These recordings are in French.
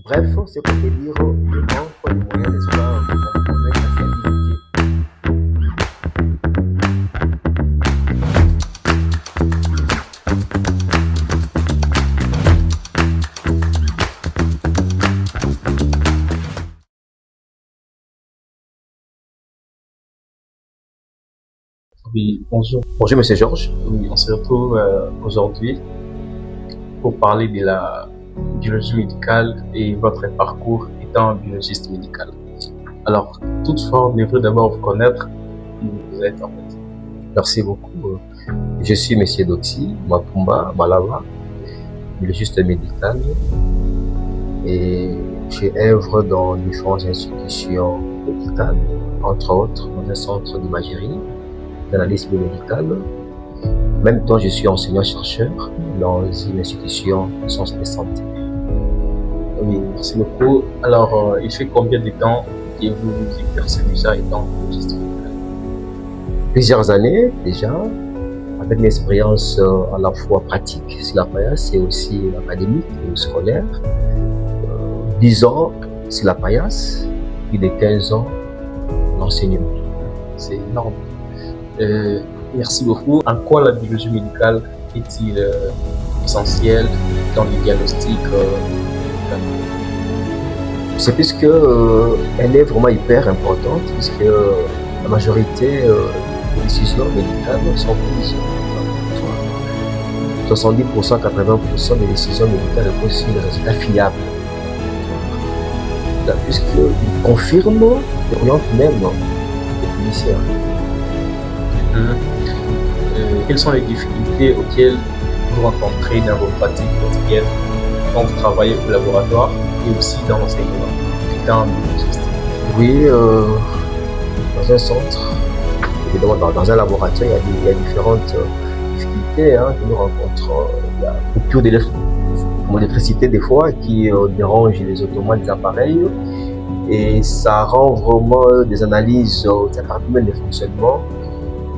Bref, c'est pour te dire le manque de moyens, n'est-ce pas, pour compromettre la fiabilité. Oui, bonjour. Bonjour, monsieur Georges. Oui, on se retrouve aujourd'hui pour parler de la biologie médicale et votre parcours étant biologiste médical. Alors, toutefois, on devrait d'abord vous connaître qui vous êtes en fait. Merci beaucoup. Je suis monsieur Doxy Mapumba Malava, biologiste médical, et je œuvre dans différentes institutions médicales, entre autres dans un centre d'imagerie, d'analyse biomédicale. En même temps, je suis enseignant-chercheur dans une institution de sciences de santé. Oui, merci beaucoup. Alors, il fait combien de temps que vous exercez déjà étant biologiste médical? Plusieurs années déjà, avec une expérience à la fois pratique sur la paillasse et aussi académique ou scolaire. 10 ans sur la paillasse, plus de 15 ans l'enseignement. C'est énorme. Merci beaucoup. En quoi la biologie médicale est-il essentielle dans les diagnostics C'est puisque elle est vraiment hyper importante, puisque la majorité des décisions médicales sont prises. 70%, 80% des décisions médicales reposent sur des résultats fiables. Puisqu'ils confirment et orientent même les cliniciens. Quelles sont les difficultés auxquelles vous rencontrez dans vos pratiques quotidiennes quand vous travaillez au laboratoire et aussi dans l'enseignement étant biologiste? Oui, dans un centre, évidemment dans un laboratoire, il y a différentes difficultés que nous rencontrons. Il y a la coupure d'électricité des fois qui dérange les automates des appareils et ça rend vraiment des analyses, ça perturbe même le fonctionnement.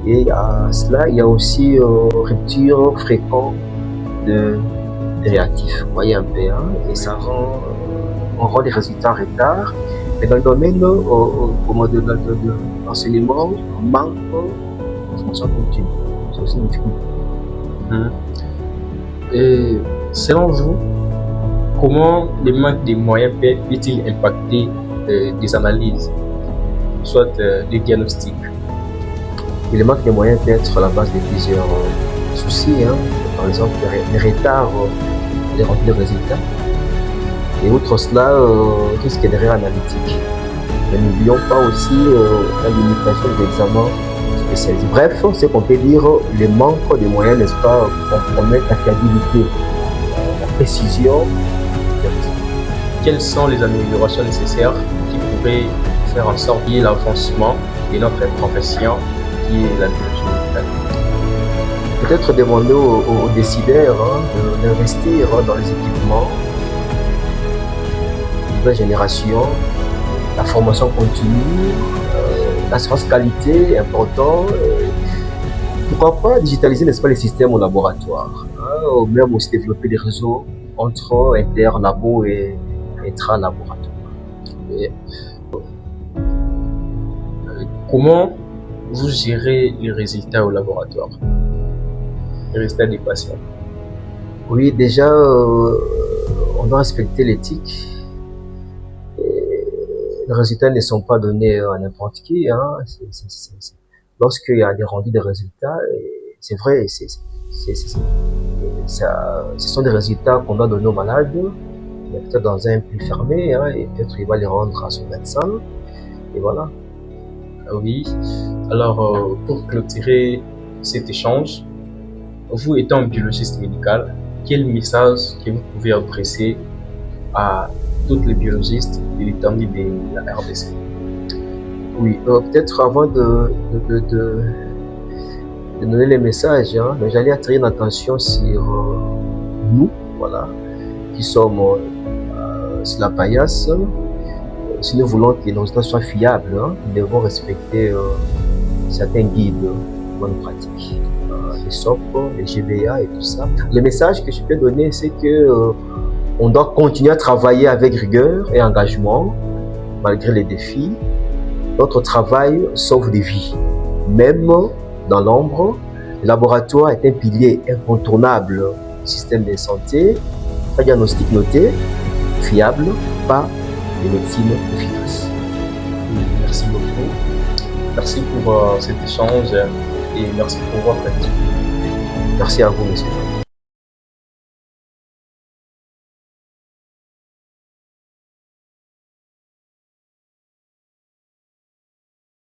Et à cela, il y a aussi rupture fréquente de réactifs, vous voyez un peu, et ça on rend les résultats en retard. Mais dans le domaine de l'enseignement, on manque de formation continue. C'est aussi une difficulté. Et selon vous, comment le manque de moyens peut-il impacter des analyses, soit des diagnostics? Et le manque de moyens peut être à la base de plusieurs soucis. Par exemple, les retards des rendues de résultats. Et outre cela, risque d'erreur analytique. Mais n'oublions pas aussi la limitation des examens spécialisés. Bref, c'est qu'on peut dire le manque de moyens, n'est-ce pas, compromettre la fiabilité, la précision. Quelles sont les améliorations nécessaires qui pourraient faire en sorte qu'il y ait l'avancement de notre profession qui est la biologie médicale? Peut-être demander aux décideurs d'investir dans les équipements, nouvelle génération, la formation continue, l'assurance qualité important. Pourquoi pas digitaliser, n'est-ce pas, les systèmes au laboratoire, ou même aussi développer des réseaux entre inter-labo et intra-laboratoire. Comment vous gérez les résultats au laboratoire, les résultats des patients? Oui, déjà, on doit respecter l'éthique. Les résultats ne sont pas donnés à n'importe qui. Lorsqu'il y a des rendus de résultats, c'est vrai, ce sont des résultats qu'on doit donner aux malades, peut-être dans un puits fermé, et peut-être il va les rendre à son médecin, et voilà. Oui, alors pour clôturer cet échange, vous étant biologiste médical, quel message que vous pouvez adresser à toutes les biologistes de l'étendue de la RDC? Oui, peut-être avant de donner les messages, mais j'allais attirer l'attention sur nous, voilà, qui sommes sur la paillasse. Si nous voulons que nos résultats soient fiables, nous devons respecter certains guides de bonne pratique, les SOP, les GBA et tout ça. Le message que je peux donner, c'est que On doit continuer à travailler avec rigueur et engagement, malgré les défis. Notre travail sauve des vies. Même dans l'ombre, le laboratoire est un pilier incontournable du système de santé. Un diagnostic noté, fiable, pas de médecine efficace. Merci beaucoup. Merci pour cet échange et merci pour votre aide. Merci à vous, monsieur.